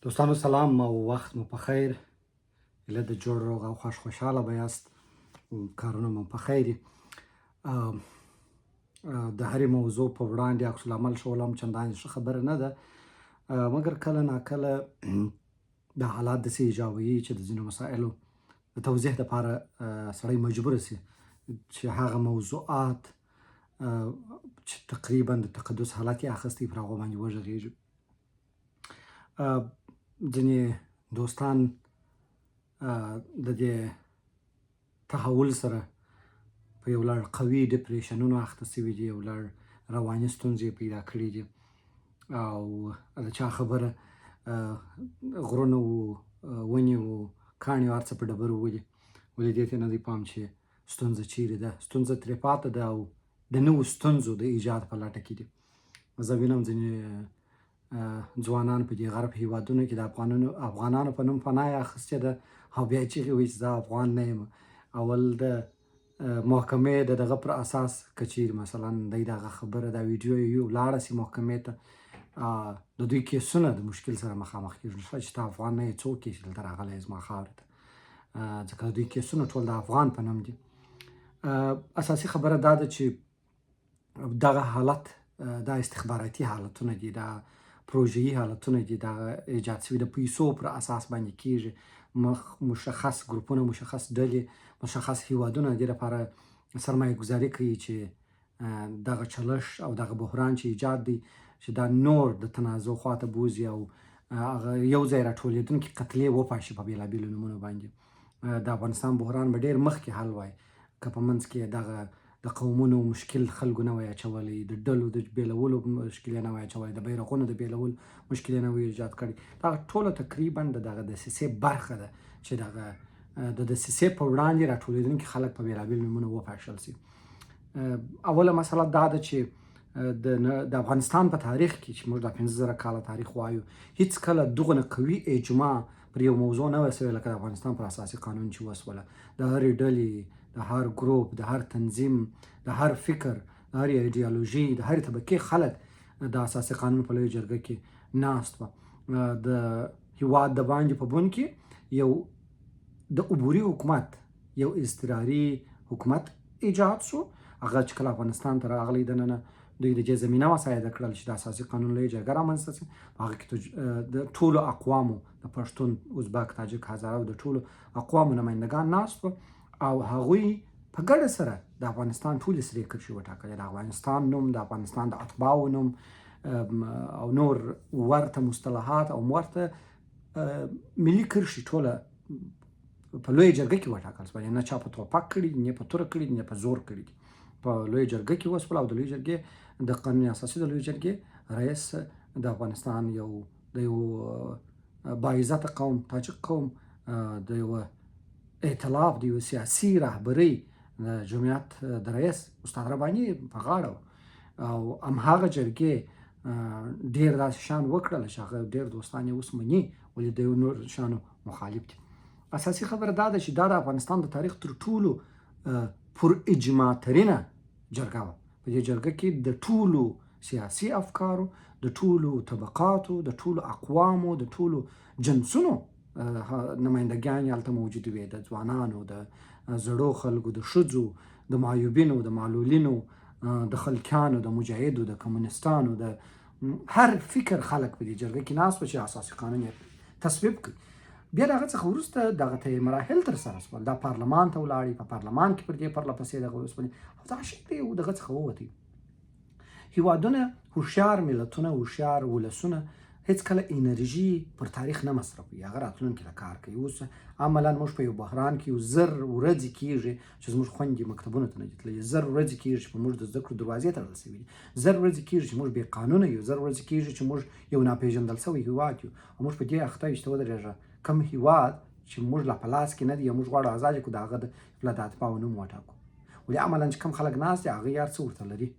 دوستانو سلام او وخت مو په خیر. ایله د جوړ روغ او خوشحاله به یاست. کارونه مو په خیر دي. د هرې موضوع په وړاندې عکس العمل شول هم چندانې ښه خبره نه ده، مګر کله ناکله د حالات داسې ایجابوي چې د ځینو مسایلو د توضیح دپاره سړی مجبور سي چې هغه موضوعات چې تقریبا د تقدس حالت یې اخیستی پر هغو باندې وږغېږو. ځینې دوستان د دې تحول سره په یو لړ قوي ډپریشنونو اخته سوي دي، یو لړ رواني ستونزې پیدا کړي دي او د چا خبره غرونه و، ونې و، کاڼي و، هر څه په ډبرو ولي، ولې دې ته نه دی پام چې ستونزه چیرې ده. ستونزه ترې پاته ده او د نوو ستونزو د ایجاد په لټه کې دي. زه وینم ځینې ځوانان په دې غرب هیوادونو کې د افغانانو په نوم پناه یې اخیستې ده او بیا یې چیغې وایي چې زه افغان نه یم. اول د محکمې د دغه پر اساس که چیرې مثلا دی دغه خبره دا ویډیو یې لاړه سي محکمې ته، د دوی کیسونه د مشکل سره مخامخ کېږي چې ته افغان نه یې، څوک یې چې دلته راغلی یې زما خاورې ته، ځکه د دوی کیسونه ټول د افغان په نوم دي. اساسي خبره دا ده چې دغه حالت دا استخباراتي حالتونه دي، دا پروژه‌ایي حالتونه دي، دا ایجاد شوي د پیسو پر اساس باندې کېږي. مشخص ګروپونه، مشخص ډلې، مشخص هیوادونه د دې لپاره سرمایه ګذاري کوي چې دغه چلش او دغه بحران چې ایجاد دی چې دا نور د تنازع خواته بوځي او هغه یو ځای راټولېدونکي قتلې وپاشي په بېلابېلو نومونو باندې. د افغانستان بحران به ډېر مخکې حل وای که په منځ کې دغه د قومونو مشکل خلکو نه وای اچولی، د ډلو د بېلولو مشکل یې نه وای اچولی، د بیرغونو د بېلولو مشکل یې نه وای ایجاد کړی. دغه ټوله تقریبا د دغه دسیسې برخه ده چې دغه د دسیسې په وړاندې راټولېدونکي خلک په بېلابېلو نومونو وپاشل سي. اوله مسله دا ده چې د افغانستان په تاریخ کې چې موږ د 15,000 کاله تاریخ وایو، هیڅ کله دغونه قوي اجماع پر یو موضوع نه وه سوې لکه د افغانستان پر اساسي قانون چې وسوله. د هرې ډلې، د هر ګروپ، د هر تنظیم، د هر فکر، د هرې ایډیالوژي، د هرې طبقې خلک د اساسي قانون په لویه جرګه کې ناست وه. د هېواد د باندې په بون کې یو د عبوري حکومت، یو اضطراري حکومت ایجاد شو. هغه چې کله افغانستان ته راغلی دننه دوی د دې زمینه مساعده کړل چې د اساسي قانون لویه جرګه رامنځته شي. په هغه کې د ټولو اقوامو، د پښتون، ازبک، تاجک، هزاره او د ټولو اقوامو نمایندګان ناست وو او هغوی په ګډه سره د افغانستان ټولې سرې کرښې وټاکلې. د افغانستان نوم، د افغانستان د اتباعو نوم او نور ورته مصطلحات او ورته ملي کرښې ټوله په لویه جرګه کې وټاکل شول. نه چا په توپک کړي، نه په توره کړي، نه په زور کړي، په لویه جرګه کې وشول. او د لویه جرګې د قانون اساسي د لویه جرګې رئیس د افغانستان د یو باعزته قوم، تاجک قوم، د یو ائتلاف، د یو سیاسي رهبرۍ د جمعیت د رئیس استاد رباني په غاړه او همهغه جرګې ډېر داسې شیان وکړل چې هغه ډېر دوستان یې اوس مني، ولې د یو نور شیانو مخالف دي. اساسي خبره دا ده چې دا د افغانستان د تاریخ تر ټولو پر اجماع ترینه جرګه وه. په دې جرګه کې د ټولو سیاسي افکارو، د ټولو طبقاتو، د ټولو اقوامو، د ټولو جنسونو نمایندګیانې هلته موجودې وې. د ځوانانو، د زړو خلکو، د ښځو، د معیوبینو، د معلولینو، د خلکیانو، د مجاهدو، د کمونستانو، د هر فکر خلک په دې جرګه کې ناست وو چې اساسي قانون یې تصویب کړي. بیا د هغه څخه وروسته دغه ته مراحل ترسره شول. دا پارلمان ته ولاړې، په پارلمان کې پر دې پرله پسې دغه وشولې او دا شی دغه څخه ووتی. هېوادونه، هوښیار ملتونه، هوښیار ولسونه هېڅکله انرژي پر تاریخ نه مصرفوي، هغه راتلونکي ته کار کوي. اوس عملا موږ په یو بحران کې یو 1000 ورځې کېږي چې زموږ خویندې مکتبونو ته نه دي تللي، 1000 ورځې کېږي چې په موږ د زده کړو دروازې تړل شوي دي، 1000 ورځې کېږي چې موږ بې قانونه یو، 1000 ورځې کېږي چې موږ یو ناپېژندل شوی هېواد یو او موږ په دې اخته یو چې ته ودرېږه کوم هېواد چې موږ لا په لاس کې نه دی یا موږ غواړو ازاد یې کړو د هغه د اتباعو نوم وټاکو. ولې عملا چې کوم خلک ناست دي هغه هر څه ورته لري.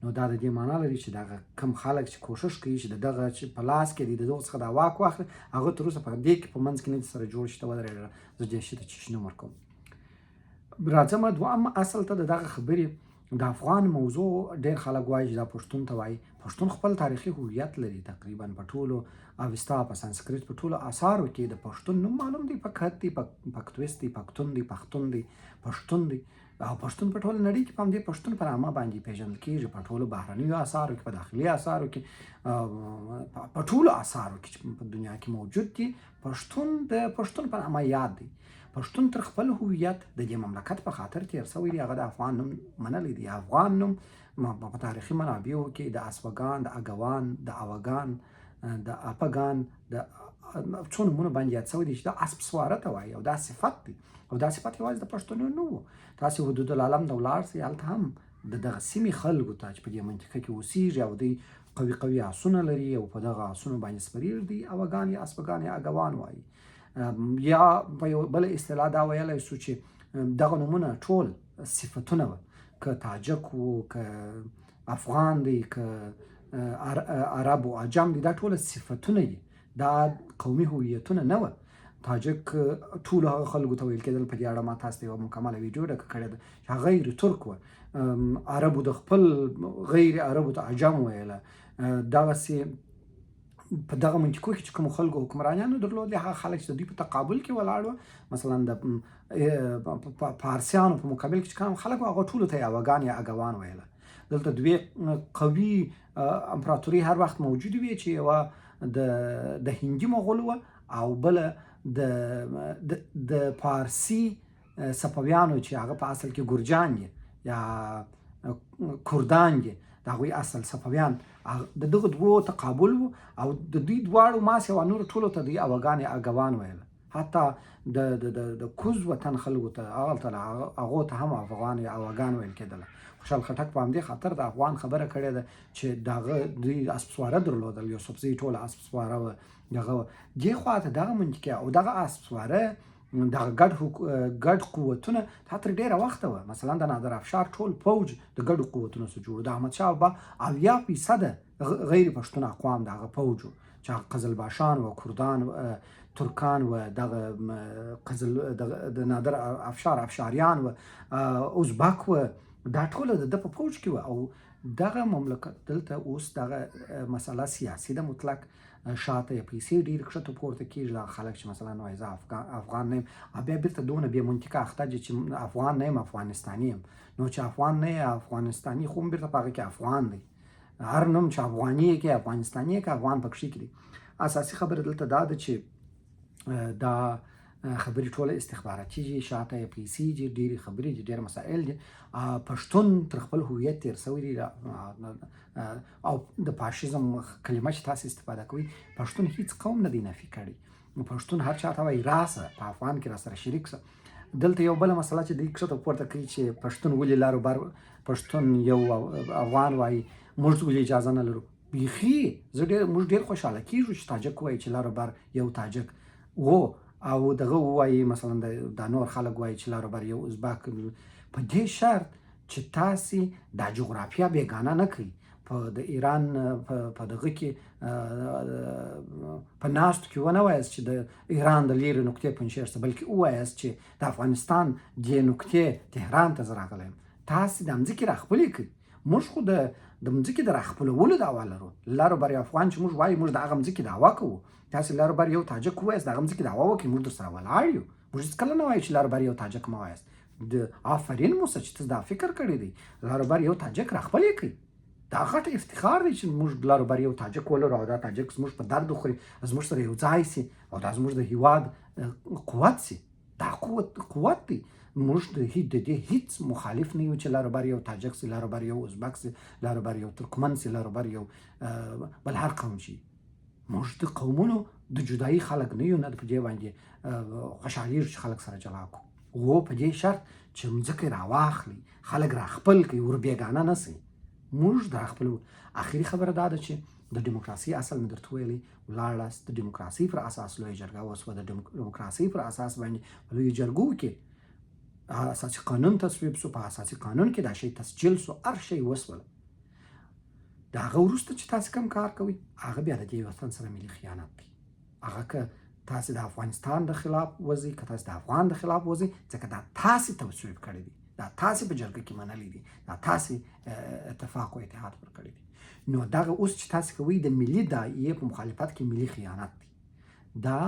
نو دا د دې معنا لري چې دغه کم خلک چې کوشش کوي چې دغه چې په لاس کې دي د دغه څخه د واک واخلي، هغه تر اوسه په دې کې په منځ کې نه دي سره جوړ شي ته ودرېږه زه دې شي ته چشنه ورکوم. راځم دوهم اصل ته د دغه خبرې د افغان موضوع ډېر خلک وایي چې دا پښتون ته وایي. پښتون خپل تاریخي هویت لري، تقریبا په ټولو اوستا په سانسکریت په ټولو آثارو کې د پښتون نوم معلوم دی، پکت دی، پکتوس دی، پښتون دی، پښتون دی، پښتون دی. او پښتون په ټوله نړۍ کې په همدې پښتون په نامه باندې پیژندل کېږي، په ټولو بهرنیو آثارو کې، په داخلي آثارو کې، په ټولو آثارو کې چې په دنیا کې موجود دي، پښتون د پښتون په نامه یاد دی. پښتون تر خپل هویت د دې مملکت په خاطر تیر شوی دی، هغه د افغان نوم منلی دی. افغان نوم په تاریخي منابعو کې د اسپګان، د اګوان، د اوګان، د اپګان، د څو نومونه باندې یاد شوی دی چې دا اسب سواره ته وایي، او دا صفت دی، او دا صفت یوازې د پښتنو نه و. تاسې حدود العالم ته ولاړ شئ، هلته هم د دغه سیمې خلکو ته چې په دې منطقه کې اوسېږي او دوی قوي قوي آسونه لري او په دغه آسونو باندې سپرېږي، دوی اوګان یا اسپګان یا اګوان وایي. یا په یو بل اصطلاح دا ویلی شو چې دغه نومونه ټول صفتونه وه، که تاجک و، که افغان دی، که عرب و عجم دی، دا ټول صفتونه دي، دا قومي هویتونه نه وه. تاجک ټولو هغه خلکو ته ویل کېدل. په دې اړه ما تاسو ته یوه مکمله ویډیو ډکه کړې ده چې هغه غیر ترک وه، عربو د خپل غیر عربو ته عجم ویله. دغسې په دغه منطقو کې چې کوم خلکو حکمرانیانو درلودې، هغه خلک چې د دوی په تقابل کې ولاړ وه، مثلا د پارسیانو په مقابل کې چې کوم خلک وه، هغه ټولو ته یې اوګان یا اګوان ویله. دلته دوې قوي امپراتوري هر وخت موجودې وې، چې یوه د هندي مغولو وه او بله د پارسي صفویانو چې هغه په اصل کې ګرجان دي یا کردان دي، د هغوی اصل صفویان. د دغه دوو تقابل و او د دوی دواړو ماسې او نورو ټولو ته دوی اوګان یا اګوان ویله. حتی د کوز وطن خلکو ته هغو ته هم افغان یا اوګان ویل کېدله. خوشحال خټک په همدې خاطر د افغان خبره کړې ده چې دغه دوی اسب سواره درلودل، یوسفزۍ ټوله اسب سواره وه. دغه دې خوا ته دغه منطقه او دغه اسب سواره دغه ګډ قوتونه تا تر ډېره وخته وه. مثلا د نادر افشار ټول پوج د ګډو قوتونو څخه جوړ، د احمدشاه بابا 80% غیر پښتون اقوام دغه پوج و، چې هغه قزلباشان و، کردان و، ترکان و، دغه د نادر افشار افشاریان و، ازبک و، دا ټوله د ده په پوج کې وه. او دغه مملکت دلته اوس دغه مسله سیاسي ده مطلق، شاته یې پیسې ډېر کښته پورته کېږي. دغه خلک چې مثلا وایي زه افغان نه یم، بیا بیرته دونه بې منطقه اخته دي چې افغان نه یم افغانستاني یم. نو چې افغان نه یې افغانستاني، خو هم بیرته په هغه کې افغان دی. هر نوم چې افغاني یې کې، افغانستاني یې کې، افغان پکښې کې دی. اساسي خبره دلته دا ده چې دا خبرې ټوله استخباراتي دي، شاته یې پیسې دي، ډېرې خبرې دي، ډېر مسایل دي. پښتون تر خپل هویت تېر شوی دی. او د فاشیزم کلمه چې تاسو استفاده کوئ، پښتون هیڅ قوم نه دی نفي کړی. پښتون هر چا ته وایي راسه، په افغان کې راسره شریک شه. دلته یو بله مسله چې دوی کښته پورته کوي چې پښتون ولې لاروبر، پښتون یو افغان وایي، موږ ولې اجازه نه لرو. بیخي موږ ډېر خوشحاله کېږو چې تاجک وایي چې لاروبر یو تاجک و، او دغه وایي مثلا دا نور خلک وایي چې لاروبر یو ازبک، په دې شرط چې تاسې دا جغرافیه بېګانه نه کړئ. په د ایران په دغه کې په ناستو کې ونه وایاست چې د ایران د لیرې نقطې پنجشیر څه، بلکې ووایاست چې د افغانستان دې نقطې تهران ته زه راغلی یم. تاسې دا مځکې راخپلې کړئ. موږ خو د مځکې د راخپلولو دعوا لرو. لاروبر افغان چې موږ وایو، موږ د هغه مځکې دعوا کوو. تاسې لاروبر یو تاجک ووایاست، د هغه مځکې دعوا وکړئ، موږ درسره ولاړ یو. موږ هېڅکله نه وایو چې لاروبر یو تاجک مه وایاست. آفرین موسه چې ته دا فکر کړی دی. لاروبر یو تاجک راخپلې کړئ. دا غټ افتخار دی چې موږ لاروبر یو تاجک ولرو، او دا تاجک زموږ په درد وخوري، زموږ سره یو ځای سي، او دا زموږ د هېواد قوت سي. دا قوت دی. موږ د دې هیڅ مخالف نه یو چې لاروبر یو تاجک سي، لاروبر یو ازبک سي، لاروبر یو ترکمن سي، لاروبر یو بل هر قوم شي. موږ د قومونو د جدایي خلک نه یو، نه په دې باندې خوشحالېږو چې خلک سره جلا کړو. و په دې شرط چې مځکې راواخلي، خلک راخپل کړي، ور بېګانه نه سي. موږ د خپلو. اخري خبره دا ده چې د ډیموکراسي اصل مې درته ویلی، ولاړاست د ډیموکراسۍ پر اساس لویه جرګه وسوه. د ډیموکراسۍ پر اساس باندې په لویو جرګو کې اساسي قانون تصویب سو، په اساسي قانون کې دا شی تسجیل سو، هر شی وسول. د هغه وروسته چې تاسې کوم کار کوئ، هغه بیا د دې وطن سره ملي خیانت دی. هغه که تاسې د افغانستان د خلاف وځئ، که تاسې د افغان د خلاف وځئ، ځکه دا تاسې تصویب کړی دی، دا تاسې په جرګه کې منلي دي، دا تاسې اتفاق او اتحاد پر کړی دي. نو دغه اوس چې تاسې کوئ د ملي داعیې په مخالفت کې ملي خیانت دی. دا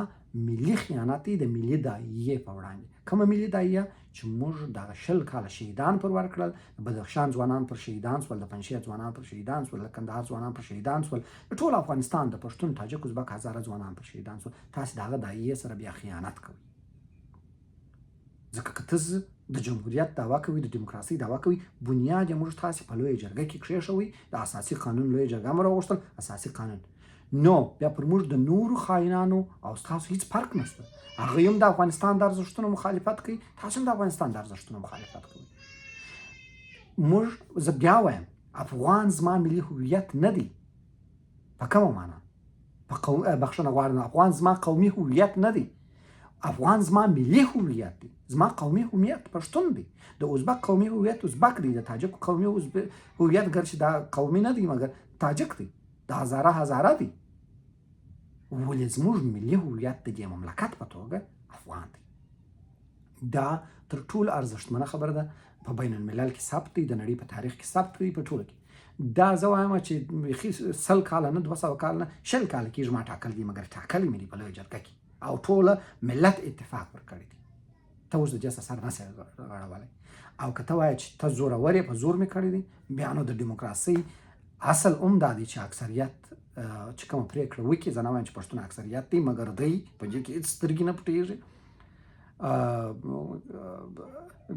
ملي خیانت دی د ملي داعیې په وړاندې. کومه ملي داعیه چې موږ دغه 20 کاله شهیدان پر ورکړل، د بدخشان ځوانان پر شهیدان سول، د پنجشیر ځوانان پر شهیدان سول، د کندهار ځوانان پر شهیدان سول، د ټول افغانستان د پښتون، تاجک، ازبک هزاره ځوانان پر شهیدان سول. تاسې دغه داعیې سره بیا خیانت کوئ. ځکه که ته د جمهوریت دعوا کوي، د دیموکراسۍ دعوا کوي، بنیاد یې موږ تاسې په لویه جرګه کې کښېښوئ، د اساسي قانون لویه جرګه مو راوغوښتل، اساسي قانون. نو بیا پر موږ د نورو خاینانو او ستاسو هیڅ فرق نشته. هغوی هم د افغانستان د ارزښتونو مخالفت کوي، تاسو هم د افغانستان د ارزښتونو مخالفت کوئ. موږ، زه بیا وایم، افغان زما ملي هویت نه دی. په کومه معنا؟ بخښنه غواړم، افغان زما قومي هویت نه دی. افغان زما ملي هویت دی. زما قومي هویت پښتون دی. د ازبک قومي هویت ازبک دی. د تاجک قومي هویت ګرچې دا قومي نه دی مګر تاجک دی. د هزاره دی. ولې زموږ ملي هویت د دې مملکت په توګه افغان دی. دا تر ټولو ارزښتمنه خبره ده. په بین الملل کې ثبت دی، د نړۍ په تاریخ کې ثبت دی، په ټوله کې. دا زه وایم چې بیخي 100 کاله نه 200 کاله نه 100 کاله کېږي ما ټاکل دي، مګر ټاکلي مې دي په لویه جرګه کې او ټوله ملت اتفاق ورکړی دی. ته اوس د دې سر نه سې غړولی. او که ته وایې چې ته زورور یې، په زور مې کړی دی، بیا نو د ډیموکراسۍ اصل هم دا دی چې اکثریت چې کومه پرېکړه وکړي، زه نه وایم چې پښتون اکثریت دی، مګر دی په دې کې هېڅ سترګې نه پټېږي.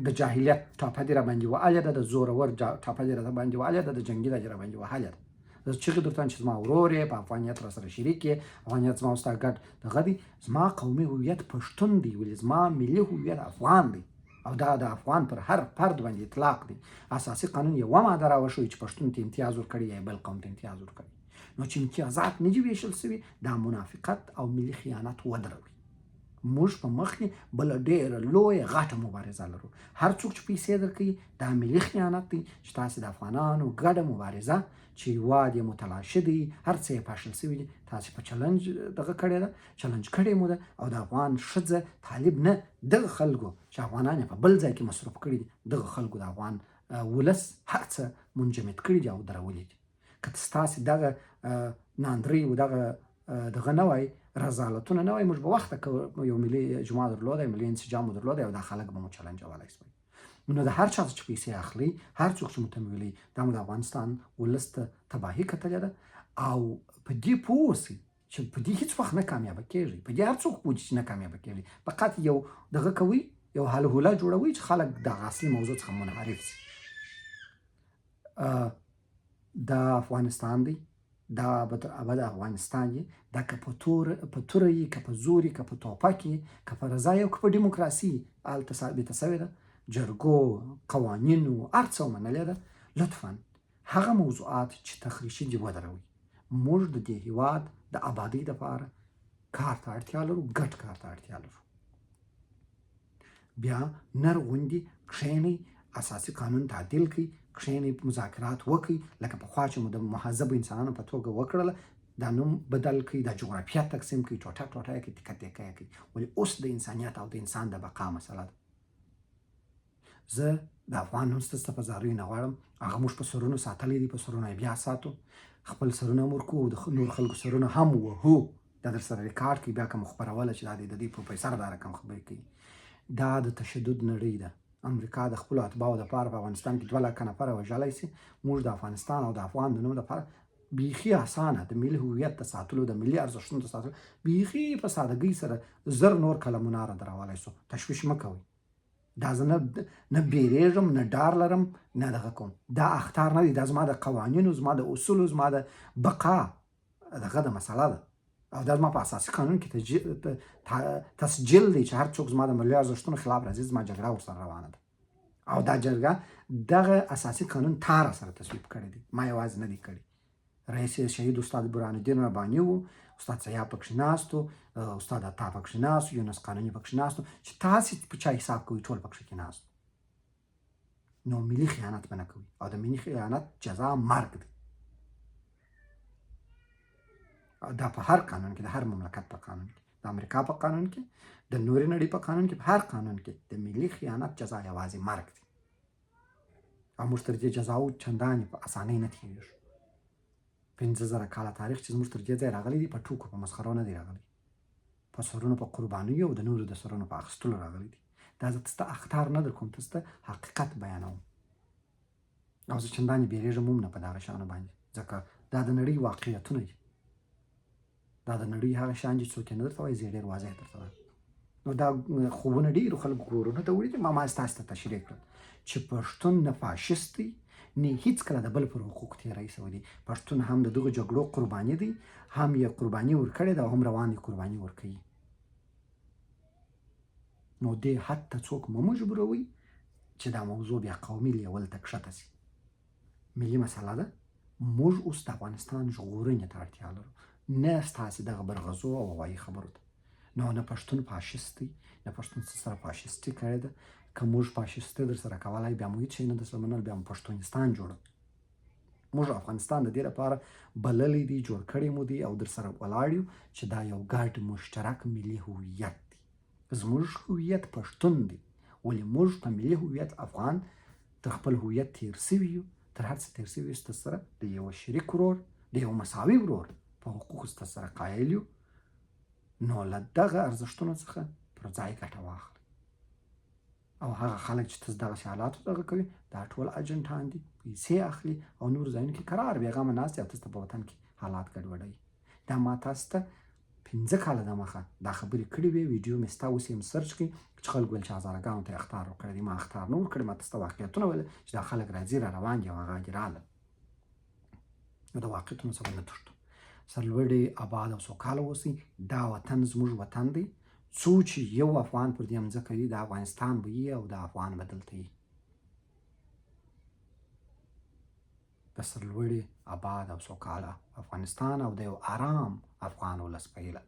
د جاهلیت ټاپه دې راباندې وهلې ده، د زورور ټاپه دې راباندې وهلې ده، د جنګي دې راباندې وهلې ده. زه چغې درته وایم چې زما ورور یې، په افغانیت راسره شریک یې، افغانیت زما او ستا ګډ دغه دی. زما قومي هویت پښتون دی، ولې زما ملي هویت افغان دی. او دا د افغان پر هر فرد باندې اطلاق دی. اساسي قانون یوه ماده راوښوي چې پښتون ته امتیاز ورکړي یا بل قوم ته امتیاز ورکړي. نو چې امتیازات نه دي ویشل سوي، دا منافقت او ملي خیانت ودروي. موږ په مخ کې بله ډېره لویه غټه مبارزه لرو. هر څوک چې پیسې درکوي، دا ملي خیانت دی چې تاسې د افغانانو ګډه مبارزه چې هېواد یې متلاشي دی، هر څه یې پاشل سوي دي، تاسې په چلنج دغه کړې ده، چلنج کړې مو ده. او د افغان ښځه طالب نه، دغه خلکو چې افغانان یې په بل ځای کې مصروف کړي دي، دغه خلکو د افغان ولس هر څه منجمد کړي دي او درولي دي. که ستاسې دغه ناندرۍ و دغه نه وای، رذالتونه نه وای، موږ به وخته یو ملي اجماع درلودی، ملي انسجام مو درلودی او دا خلک به مو چلنجولی سوی. نو د هر چا چې پیسې اخلي، هر څوک چې مو تمویلوي، دا مو د افغانستان ولس ته تباهي کتلې ده. او په دې پوه اوسئ چې په دې هېڅ وخت نه کامیابه کېږي. په دې هر څوک پوه چې نه کامیابه کېږي. فقط یو دغه کوي، یو حل حوله جوړوي چې خلک دغه اصلي موضوع څخه منحرف شي. دا افغانستان دی، دا به تر ابده افغانستان یې. دا که په توره یي، که په زور یي، که په توپک یي، که په رضا یي او که په ډیموکراسي هلته ثابته سوې ده، جرګو، قوانینو، هر څه ومنلې ده. لطفا هغه موضوعات چې تخریشي دي ودروئ. موږ د دې هېواد د ابادۍ دپاره کار ته اړتیا لرو، ګډ کار ته اړتیا لرو. بیا نر غوندې کښېنئ، اساسي قانون تعدیل کړئ، کښېنئ، مذاکرات وکړئ، لکه پخوا چې مو د مهذبو انسانانو په توګه وکړله. دا نوم بدل کړئ، دا جغرافیه تقسیم کړئ، ټوټه ټوټه یې کړئ، تکه تکه یې کړئ. ولې اوس د انسانیت او د انسان د بقا مسله ده. زه د افغان نوم ستاسو ته په زاریو نه غواړم. هغه موږ په سرونو ساتلی دي، په سرونو یې بیا ساتو. خپل سرونه هم ورکوو او د نور خلکو سرونه هم وهو. دا در سره ریکارډ کړئ، بیا که مو خپروله چې دا د دې پروفیسر دا رقم خبرې کوي. دا د تشدد نړۍ ده. امریکا د خپلو اتباعو دپاره په افغانستان کې 2 لکه نفره وژلی سي. موږ د افغانستان او د افغان د نوم دپاره بیخي اسانه د ملي هویت د ساتلو، د ملي ارزښتونو د ساتلو، بیخي په سادګۍ سره 1000 نور قلمونه رارولی سو. تشویش مه کوئ. دا زه نه بیریږم، نه ډار لرم، نه دغه کوم. دا اخطار نه دی، دا زما د قوانینو، زما د اصولو، زما د بقا دغه د مسله ده. او دا زما په اساسي قانون کې تسجیل دی چې هر څوک زما د ملي ارزښتونو خلاف راځي، زما جګړه ورسره روانه ده. او دا جرګه دغه اساسي قانون تا را سره تصویب کړی دی، ما یوازې نه دی کړی. رئیس شهید استاد برهان الدین رباني و، استاد سیاف پکښې ناست و، استاد عطا پکښې ناست و، یونس قانوني پکښې ناست و، چې تاسې په چا حساب کوئ ټول پکښې کې ناست. نو ملي خیانت به نه کوئ. او د ملي خیانت جزا مرګ دی. دا په هر قانون کې، د هر مملکت په قانون کې، د امریکا په قانون کې، د نورې نړۍ په قانون کې، په هر قانون کې د ملي خیانت جزا یوازې مرګ دی. او موږ تر دې جزاو چندانې په اسانۍ نه تېرېږو. 5000 کاله تاریخ چې زموږ تر دې ځای راغلی دی، په ټوکو په مسخرو نه دی راغلی، په سرونو په قربانیو او د نورو د سرونو په اخیستلو راغلی دی. دا زه تاسو ته اخطار نه درکوم، تاسو ته حقیقت بیانوم، او زه چندانې بیریږم هم نه په دغه شیانو باندې، ځکه دا د نړۍ واقعیتونه دي، دا د نړۍ هغه شیان چې څوک یې نه درته وایي، زه یې ډېر واضح درته وایم. نو دا خوبونه ډېرو خلکو کورونو ته وړي دي. ما ستاسو ته تشریح کړل چې پښتون نه فاشست دی، نه هیڅکله د بل پر حقوقو تېری شوی دی. پښتون هم د دغو جګړو قرباني دی، هم یې قرباني ورکړې ده او هم روان دی قرباني ورکوي. نو دې حد ته څوک مه مجبوروئ چې دا موضوع بیا قومي لیول ته کښته شي. ملي مسله ده. موږ اوس د افغانستان ژغورنې ته اړتیا لرو، نه ستاسې دغه برغزو او هوایي خبرو ته. نو نه پښتون فاشست دی، نه پښتون څه سره فاشستي کړې ده. که موږ فاشستي در سره کولی، بیا مو هېڅ شی نه درسره منل، بیا مو پښتونستان جوړو. موږ افغانستان د دې لپاره بللی دی، جوړ کړی مو دی او در سره ولاړ یو چې دا یو ګډ مشترک ملي هویت دی. زموږ هویت پښتون دی، ولې موږ په ملي هویت افغان تر خپل هویت تېر سوي یو، تر هر څه تېر سوي یو، ستاسو سره د یوه شریک ورور، د یو مساوي ورور په حقوقو ستاسو سره قایل یو. نو له دغه ارزښتونو څخه پر ځای ګټه واخلئ. او هغه خلک چې تاسو دغسې حالاتو دغه کوي، دا ټول اجنټان دي، پیسې اخلي او نورو ځایونو کې قرار بېغمه ناست دي او تاسو ته په وطن کې حالات ګډوډوي. دا ما تاسو ته 5 کاله دمخه دا خبرې کړې وې، ویډیو مې ستا اوس یې سرچ کړئ چې خلک ویل چې هزارګانو ته یې اخطار ورکړی دی. ما اخطار نه ورکړی، ما تاسو ته واقعیتونه ویل چې دا خلک راځي را روان دي او هغه دې راغلل. نو د واقعیتونو څخه نه تښتو. سرلوړي، اباد او سوکاله اوسئ. دا وطن زموږ وطن دی. څو چې یو افغان پر دې مځکه وي، د افغانستان به وي او د افغان به دلته وي. د سرلوړي، اباد او سوکاله افغانستان او د یو ارام افغان ولس په هیله.